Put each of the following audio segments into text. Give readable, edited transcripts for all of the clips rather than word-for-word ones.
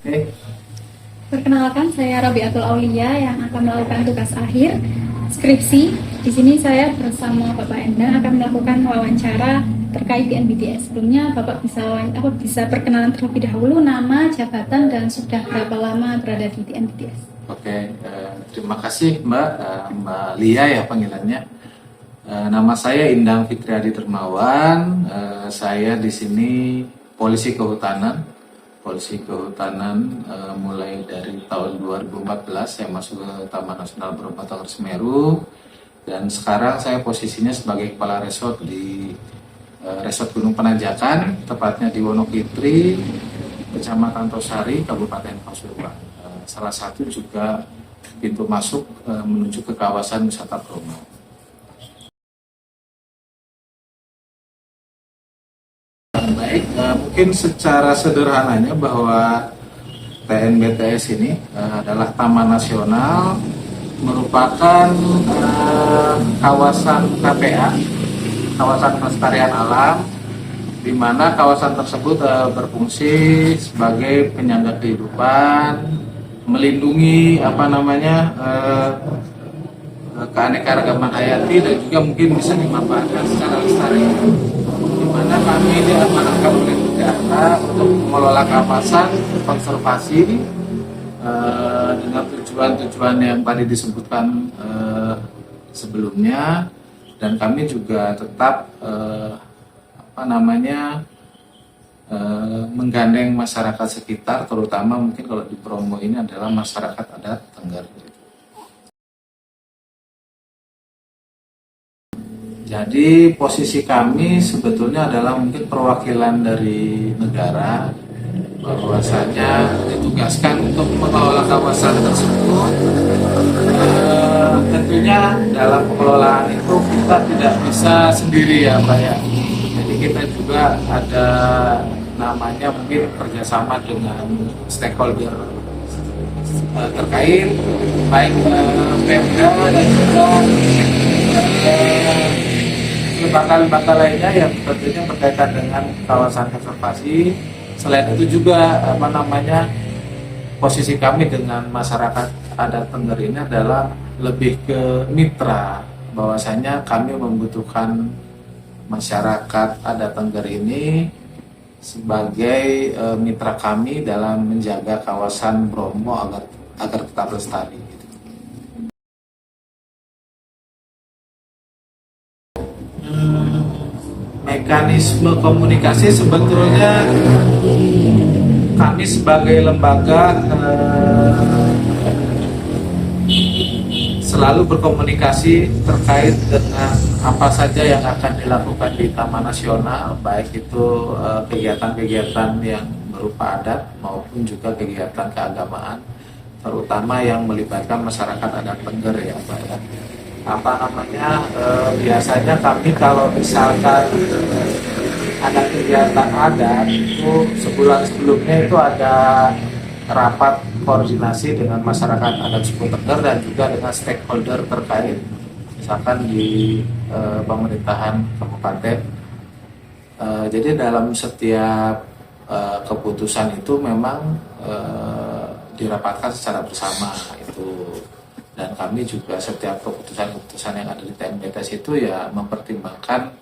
Oke, Perkenalkan, saya Rabiatul Aulia yang akan melakukan tugas akhir skripsi. Di sini saya bersama Bapak Endang akan melakukan wawancara terkait di NBTS. Sebelumnya Bapak bisa perkenalan terlebih dahulu nama, jabatan, dan sudah berapa lama berada di NBTS. terima kasih Mbak Lia ya panggilannya. Nama saya Indang Fitriadi Dermawan. Saya di sini Polisi Kehutanan mulai dari tahun 2014 saya masuk ke Taman Nasional Bromo Tengger Semeru, dan sekarang saya posisinya sebagai kepala resort di Resort Gunung Penanjakan, tepatnya di Wonokitri, Kecamatan Tosari, Kabupaten Pasuruan. Salah satu juga pintu masuk menuju ke kawasan wisata Bromo. Baik, mungkin secara sederhananya bahwa TNBTS ini adalah Taman Nasional, merupakan kawasan KPA, kawasan pelestarian alam, di mana kawasan tersebut berfungsi sebagai penyangga kehidupan, melindungi keanekaragaman hayati, dan juga mungkin bisa dimanfaatkan secara lestari, di mana kami diamanahkan oleh negara untuk mengelola kawasan konservasi dengan tujuan-tujuan yang tadi disebutkan sebelumnya, dan kami juga tetap menggandeng masyarakat sekitar, terutama mungkin kalau di Bromo ini adalah masyarakat adat Tengger. Jadi posisi kami sebetulnya adalah mungkin perwakilan dari negara, bahwasanya ditugaskan untuk mengelola kawasan tersebut. Tentunya dalam pengelolaan itu kita tidak bisa sendiri ya Pak ya. Jadi kita juga ada namanya mungkin kerjasama dengan stakeholder terkait, baik Pemda dan juga lembaga-lembaga lainnya yang tentunya berkaitan dengan kawasan konservasi. Selain itu juga posisi kami dengan masyarakat adat Tengger ini adalah lebih ke mitra, bahwasanya kami membutuhkan masyarakat adat Tengger ini sebagai mitra kami dalam menjaga kawasan Bromo agar tetap lestari. Mekanisme komunikasi sebetulnya kami sebagai lembaga selalu berkomunikasi terkait dengan apa saja yang akan dilakukan di Taman Nasional, baik itu kegiatan-kegiatan yang berupa adat maupun juga kegiatan keagamaan, terutama yang melibatkan masyarakat adat Tengger ya Pak ya. Biasanya kami kalau misalkan ada kegiatan adat itu sebulan sebelumnya itu ada rapat koordinasi dengan masyarakat adat suku Tengger dan juga dengan stakeholder terkait, misalkan di pemerintahan kabupaten. Jadi dalam setiap keputusan itu memang dirapatkan secara bersama itu. Dan kami juga setiap keputusan-keputusan yang ada di TNBTS itu ya mempertimbangkan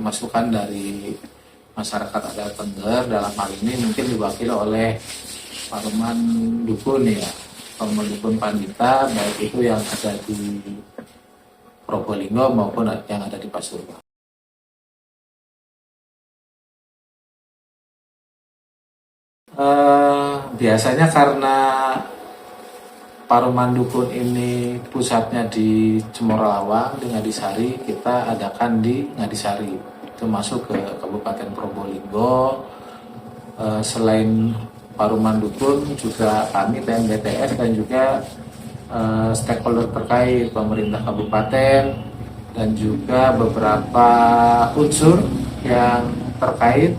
masukan dari masyarakat adat Tengger, dalam hal ini mungkin diwakili oleh Paruman Dukun ya, Paruman Dukun Pandita, baik itu yang ada di Probolinggo maupun yang ada di Pasuruan. Biasanya karena Paruman Dukun ini pusatnya di Cemorolawang di Ngadisari, kita adakan di Ngadisari, itu masuk ke Kabupaten Probolinggo. Selain Paruman Dukun juga kami TNBTS dan juga stakeholder terkait, pemerintah kabupaten dan juga beberapa unsur yang terkait,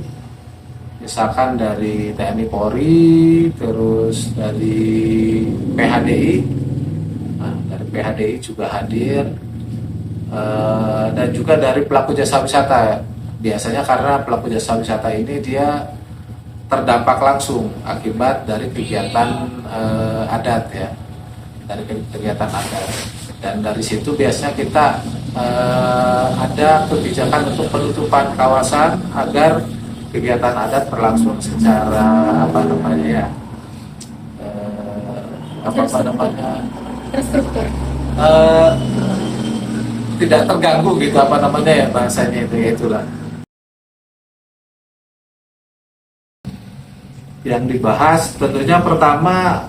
misalkan dari TNI Polri, terus dari PHDI, dari PHDI juga hadir, dan juga dari pelaku jasa wisata biasanya karena pelaku jasa wisata ini dia terdampak langsung akibat dari kegiatan adat ya, dari kegiatan adat. Dan dari situ biasanya kita ada kebijakan untuk penutupan kawasan agar kegiatan adat berlangsung secara apa namanya ya, terstruktur. Tidak terganggu gitu apa namanya ya bahasanya itu ya, itulah. Yang dibahas tentunya pertama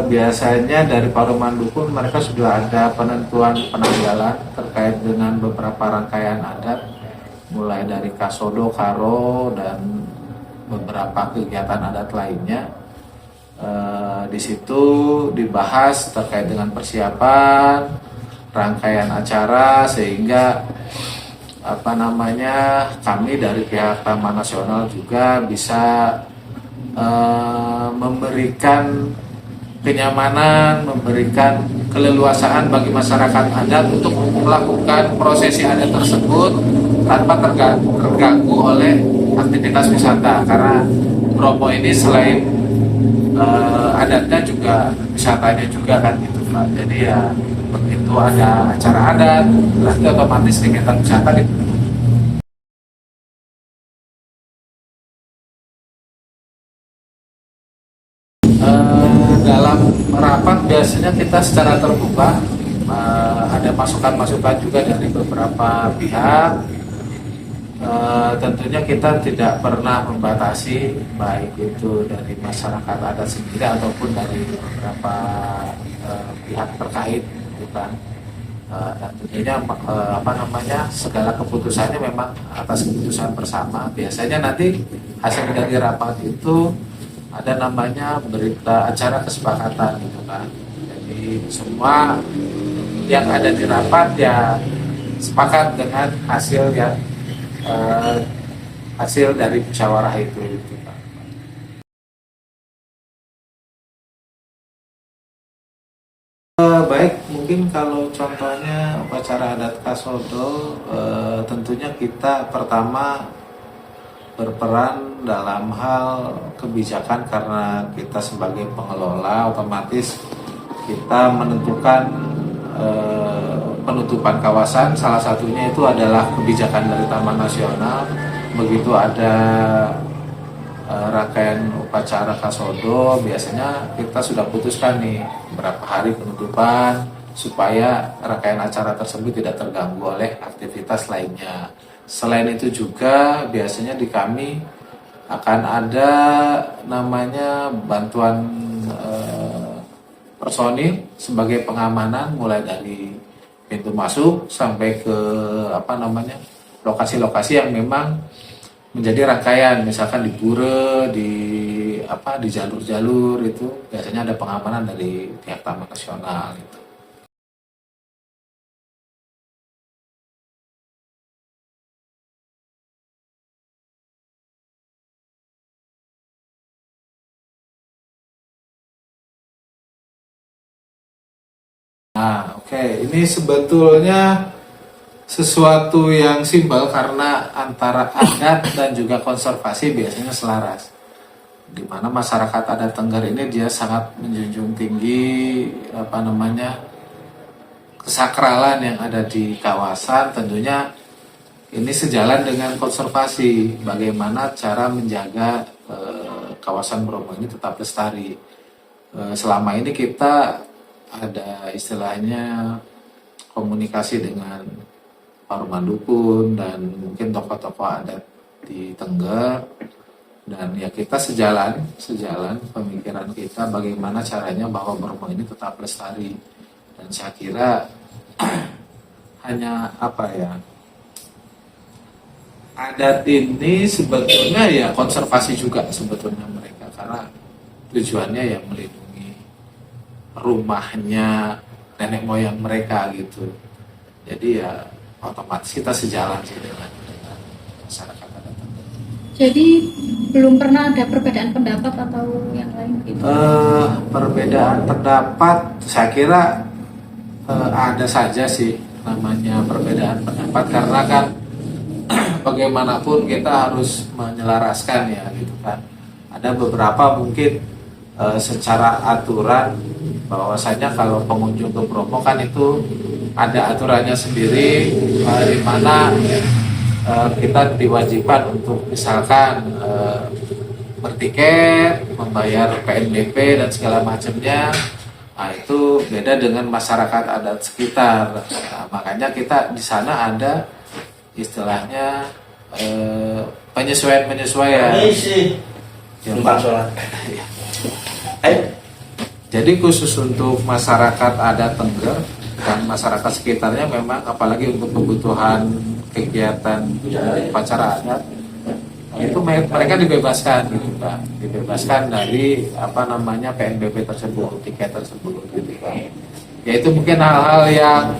biasanya dari Paruman Dukun mereka sudah ada penentuan penanggalan terkait dengan beberapa rangkaian adat mulai dari Kasodo, Karo dan beberapa kegiatan adat lainnya. Di situ dibahas terkait dengan persiapan rangkaian acara sehingga apa namanya kami dari pihak Taman Nasional juga bisa memberikan kenyamanan, memberikan keleluasaan bagi masyarakat adat untuk melakukan prosesi adat tersebut tanpa terganggu oleh aktivitas wisata, karena Bromo ini selain adatnya juga wisatanya juga kan gitu Pak. Jadi ya begitu ada acara adat berarti otomatis kegiatan wisata gitu. Dalam rapat biasanya kita secara terbuka ada masukan-masukan juga dari beberapa pihak. Tentunya kita tidak pernah membatasi baik itu dari masyarakat adat sendiri ataupun dari beberapa pihak terkait, bukan. Dan tentunya apa namanya segala keputusannya memang atas keputusan bersama. Biasanya nanti hasil dari rapat itu ada namanya berita acara kesepakatan gitu kan. Jadi semua yang ada di rapat ya sepakat dengan hasil yang hasil dari musyawarah itu gitu Pak. Baik, mungkin kalau contohnya upacara adat Kasodo, tentunya kita pertama berperan dalam hal kebijakan karena kita sebagai pengelola otomatis kita menentukan penutupan kawasan. Salah satunya itu adalah kebijakan dari Taman Nasional. Begitu ada rangkaian upacara Kasodo, biasanya kita sudah putuskan nih berapa hari penutupan supaya rangkaian acara tersebut tidak terganggu oleh aktivitas lainnya. Selain itu juga biasanya di kami akan ada namanya bantuan personil sebagai pengamanan mulai dari pintu masuk sampai ke apa namanya lokasi-lokasi yang memang menjadi rangkaian, misalkan di pura, di jalur-jalur itu biasanya ada pengamanan dari pihak Taman Nasional gitu. Nah, oke. Ini sebetulnya sesuatu yang simpel karena antara adat dan juga konservasi biasanya selaras. Di mana masyarakat adat Tengger ini dia sangat menjunjung tinggi apa namanya kesakralan yang ada di kawasan. Tentunya ini sejalan dengan konservasi. Bagaimana cara menjaga kawasan Bromo ini tetap lestari. Selama ini kita ada istilahnya komunikasi dengan Paruman Dukun dan mungkin tokoh-tokoh adat di Tengger, dan ya kita sejalan pemikiran kita bagaimana caranya bahwa Bromo ini tetap lestari. Dan saya kira hanya apa ya, adat ini sebetulnya ya konservasi juga sebetulnya mereka, karena tujuannya ya melindungi rumahnya nenek moyang mereka gitu. Jadi ya otomatis kita sejalan sih dengan masyarakat adat. Jadi belum pernah ada perbedaan pendapat atau yang lain gitu? Perbedaan pendapat saya kira ada saja sih namanya perbedaan pendapat, karena kan bagaimanapun kita harus menyelaraskan ya gitu kan. Ada beberapa mungkin secara aturan bahwasanya kalau pengunjung ke Bromo kan itu ada aturannya sendiri, di mana kita diwajibkan untuk misalkan bertiket, membayar PNBP dan segala macamnya. Nah, itu beda dengan masyarakat adat sekitar. Nah, makanya kita di sana ada istilahnya penyesuaian-penyesuaian. Ya, Pak. Jadi khusus untuk masyarakat adat Tengger dan masyarakat sekitarnya memang apalagi untuk kebutuhan kegiatan upacara adat itu mereka dibebaskan gitu Pak, dibebaskan dari PNBP tersebut, tiket tersebut gitu Pak. Ya itu mungkin hal-hal yang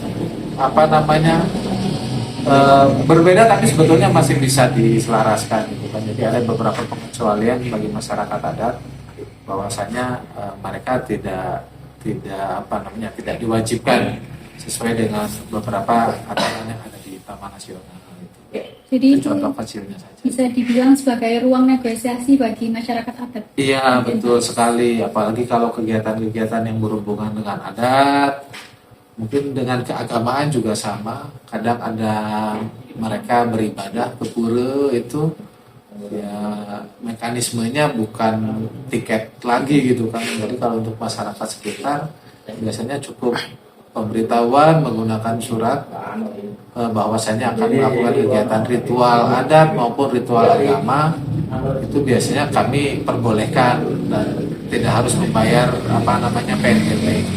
berbeda tapi sebetulnya masih bisa diselaraskan gitu kan. Jadi ada beberapa pengecualian bagi masyarakat adat bahwasanya mereka tidak diwajibkan sesuai dengan beberapa aturan yang ada di Taman Nasional. Jadi itu contoh kecilnya saja. Bisa dibilang sebagai ruang negosiasi bagi masyarakat adat. Iya betul sekali, apalagi kalau kegiatan-kegiatan yang berhubungan dengan adat, mungkin dengan keagamaan juga sama. Kadang ada mereka beribadah ke pura itu, ya mekanismenya bukan tiket lagi gitu kan. Jadi kalau untuk masyarakat sekitar biasanya cukup pemberitahuan menggunakan surat bahwasanya akan melakukan kegiatan ritual adat maupun ritual agama, itu biasanya kami perbolehkan dan tidak harus membayar PNBP.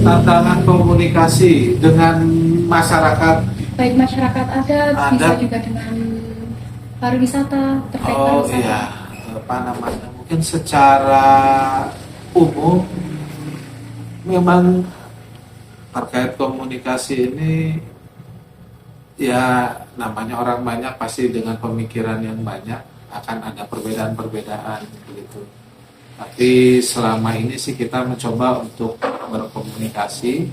Tantangan komunikasi dengan masyarakat, baik masyarakat adat, bisa juga dengan pariwisata, terkait pariwisata. Iya, mungkin secara umum memang terkait komunikasi ini ya namanya orang banyak pasti dengan pemikiran yang banyak akan ada perbedaan-perbedaan begitu. Tapi selama ini sih kita mencoba untuk berkomunikasi.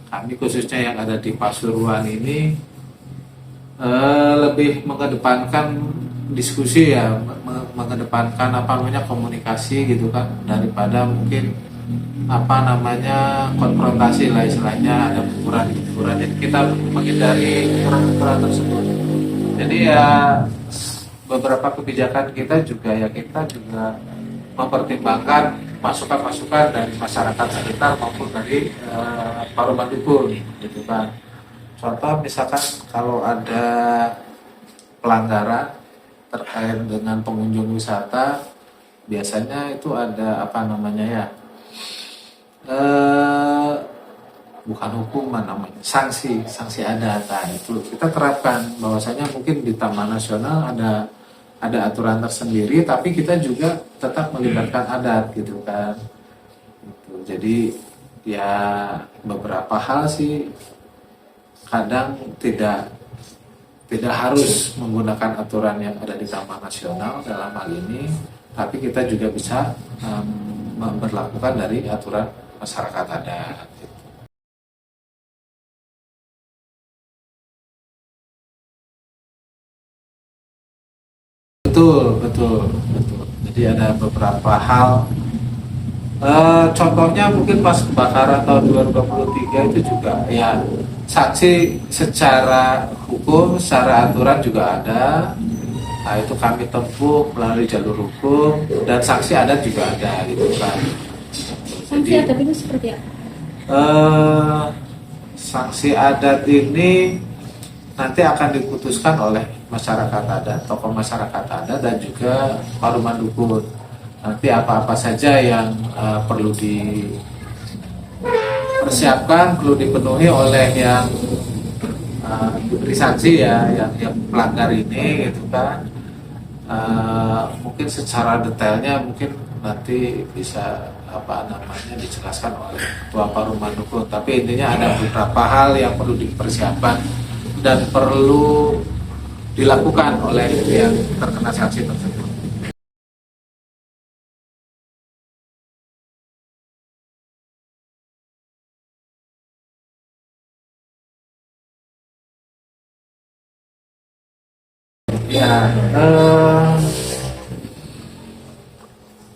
Kami khususnya yang ada di Pasuruan ini lebih mengedepankan diskusi ya, mengedepankan komunikasi gitu kan, daripada mungkin konfrontasi lah istilahnya, ada benturan. Jadi kita menghindari benturan tersebut. Jadi ya beberapa kebijakan kita juga mempertimbangkan masukan-masukan dari masyarakat sekitar maupun dari paruman dukun gitu kan. Contoh misalkan kalau ada pelanggaran terkait dengan pengunjung wisata, biasanya itu ada bukan hukuman namanya, sanksi adat. Nah, itu kita terapkan bahwasanya mungkin di Taman Nasional ada aturan tersendiri, tapi kita juga tetap melibatkan adat gitu kan. Jadi ya beberapa hal sih kadang tidak harus menggunakan aturan yang ada di Taman Nasional dalam hal ini, tapi kita juga bisa memperlakukan dari aturan masyarakat adat. Betul. Jadi ada beberapa hal. Contohnya mungkin pas kebakaran tahun 2023 itu juga ya sanksi secara hukum, secara aturan juga ada. Nah, itu kami tempuh melalui jalur hukum, dan sanksi adat juga ada gitu kan. Sanksi adat itu seperti apa? Sanksi adat ini nanti akan diputuskan oleh masyarakat adat, tokoh masyarakat adat dan juga paruman dukun. Nanti apa-apa saja yang perlu dipersiapkan, perlu dipenuhi oleh yang diberi sanksi ya, yang pelanggar ini gitu kan. Mungkin secara detailnya mungkin nanti bisa dijelaskan oleh ketua paruman dukun. Tapi intinya ada beberapa hal yang perlu dipersiapkan dan perlu dilakukan oleh yang terkena sanksi tersebut. Ya,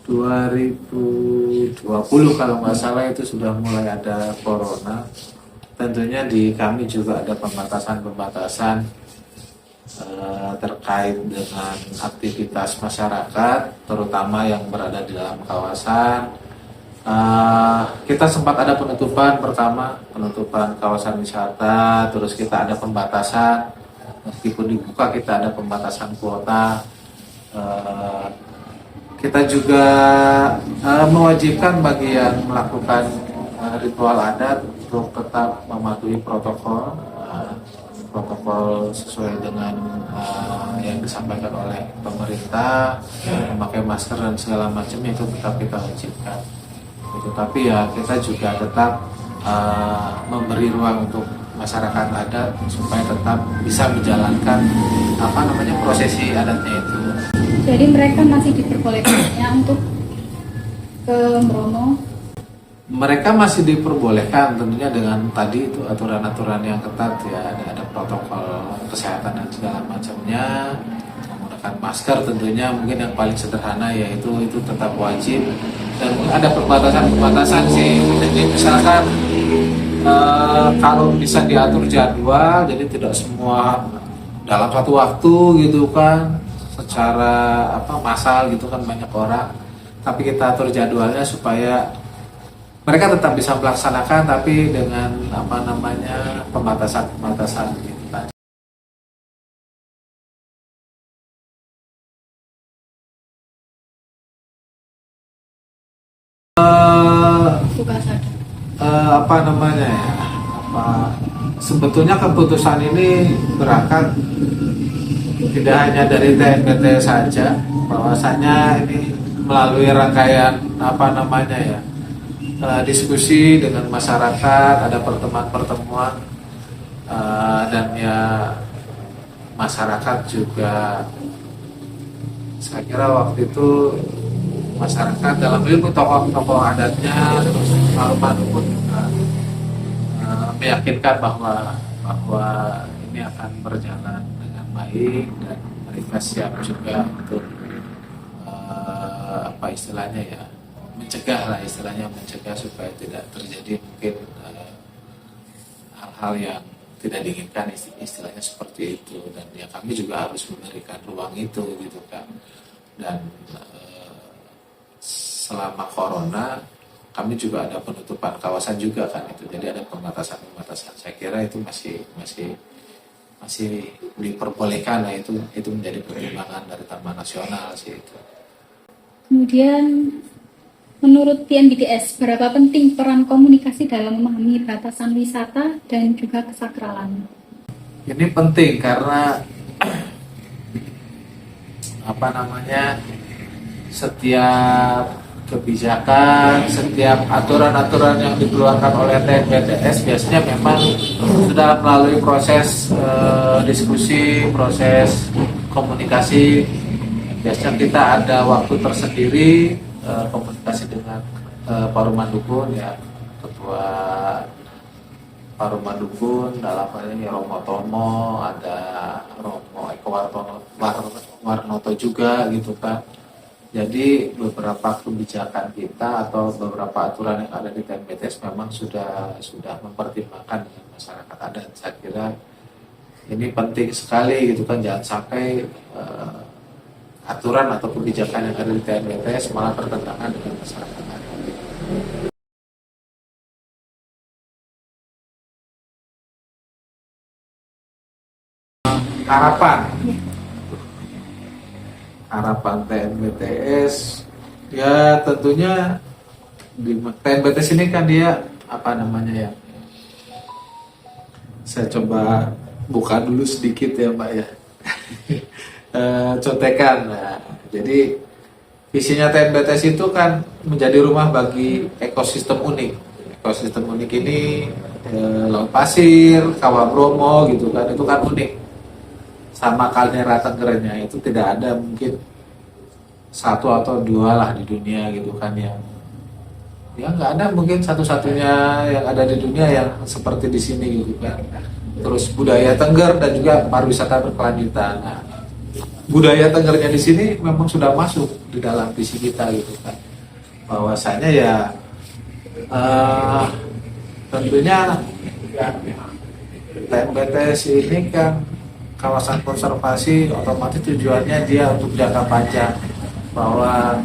2020 kalau nggak salah itu sudah mulai ada corona. Tentunya di kami juga ada pembatasan-pembatasan terkait dengan aktivitas masyarakat, terutama yang berada di dalam kawasan. Kita sempat ada penutupan pertama, penutupan kawasan wisata, terus kita ada pembatasan, meskipun dibuka kita ada pembatasan kuota. Kita juga mewajibkan bagi yang melakukan ritual adat untuk tetap mematuhi protokol sesuai dengan yang disampaikan oleh pemerintah, memakai masker dan segala macam itu tetap kita wajibkan. Tapi ya kita juga tetap memberi ruang untuk masyarakat adat supaya tetap bisa menjalankan prosesi adatnya itu. Jadi mereka masih diperbolehkannya untuk ke Bromo? Mereka masih diperbolehkan tentunya dengan tadi itu aturan-aturan yang ketat ya, ada protokol kesehatan dan segala macamnya, menggunakan masker tentunya mungkin yang paling sederhana yaitu itu tetap wajib, dan ada pembatasan sih. Jadi misalkan kalau bisa diatur jadwal, jadi tidak semua dalam satu waktu gitu kan, secara massal gitu kan banyak orang, tapi kita atur jadwalnya supaya mereka tetap bisa melaksanakan tapi dengan pembatasan gitu kan. Sebetulnya keputusan ini berangkat tidak hanya dari TNBT saja, bahwasanya ini melalui rangkaian diskusi dengan masyarakat, ada pertemuan-pertemuan, dan ya masyarakat juga, saya kira waktu itu masyarakat dalam ilmu tokoh-tokoh adatnya terus malu-malu pun juga meyakinkan bahwa ini akan berjalan dengan baik, dan mereka siap juga untuk mencegah supaya tidak terjadi mungkin hal-hal yang tidak diinginkan, istilahnya seperti itu. Dan ya kami juga harus memberikan ruang itu gitu kan. Dan selama corona kami juga ada penutupan kawasan juga kan itu, jadi ada pembatasan. Saya kira itu masih diperbolehkan, itu menjadi pertimbangan dari Taman Nasional sih itu. Kemudian menurut TNBTS, berapa penting peran komunikasi dalam memahami batasan wisata dan juga kesakralan? Ini penting karena setiap kebijakan, setiap aturan-aturan yang dikeluarkan oleh TNBTS biasanya memang sudah melalui proses diskusi, proses komunikasi. Biasanya kita ada waktu tersendiri komunikasi dengan Paruman Dukun, ya ketua Paruman Dukun dalam hal ini Romo Tomo, ada Romo Eko Warnoto juga gitu kan. Jadi beberapa kebijakan kita atau beberapa aturan yang ada di TNBTS memang sudah mempertimbangkan dengan masyarakat adat. Saya kira ini penting sekali gitu kan, jangan sampai aturan atau kebijakan yang ada di TNBTS malah bertentangan dengan masyarakat adat. Harapan TNBTS ya tentunya di TNBTS ini kan dia saya coba buka dulu sedikit ya Mbak ya. Contekan. Nah, jadi visinya TNBTS itu kan menjadi rumah bagi ekosistem unik. Ekosistem unik ini Laut Pasir, Kawah Bromo gitu kan, itu kan unik. Sama Kaldera Tenggernya itu tidak ada mungkin satu atau dua lah di dunia gitu kan, yang nggak ada mungkin satu-satunya yang ada di dunia yang seperti di sini gitu kan. Terus budaya Tengger dan juga pariwisata berkelanjutan. Nah, budaya Tenggernya di sini memang sudah masuk di dalam visi kita gitu kan, bahwasanya ya tentunya ya, TMBTS ini kan kawasan konservasi, otomatis tujuannya dia untuk jangka panjang, bahwa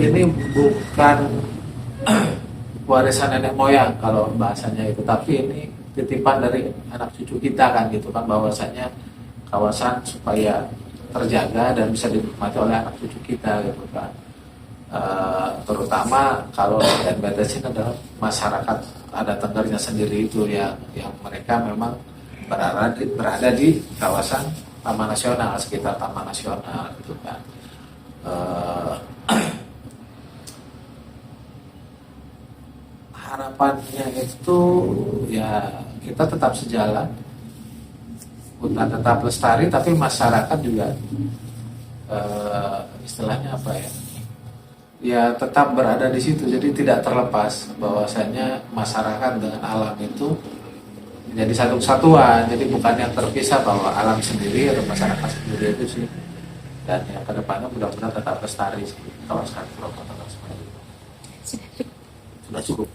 ini bukan warisan nenek moyang kalau bahasanya itu, tapi ini titipan dari anak cucu kita kan gitu kan, bahwasanya kawasan supaya terjaga dan bisa dinikmati oleh anak cucu kita gitu kan. Terutama kalau NBTS ini adalah masyarakat adat Tenggernya sendiri itu yang mereka memang berada di kawasan Taman Nasional, sekitar Taman Nasional gitu kan. Harapannya itu ya kita tetap sejalan, hutan tetap lestari, tapi masyarakat juga istilahnya apa ya? Ya tetap berada di situ, jadi tidak terlepas bahwasanya masyarakat dengan alam itu menjadi satu kesatuan, jadi bukan yang terpisah bahwa alam sendiri atau masyarakat sendiri itu sih. Dan yang kedepannya mudah-mudahan tetap lestari kawasan Pulau Tengger seperti itu. Sudah cukup.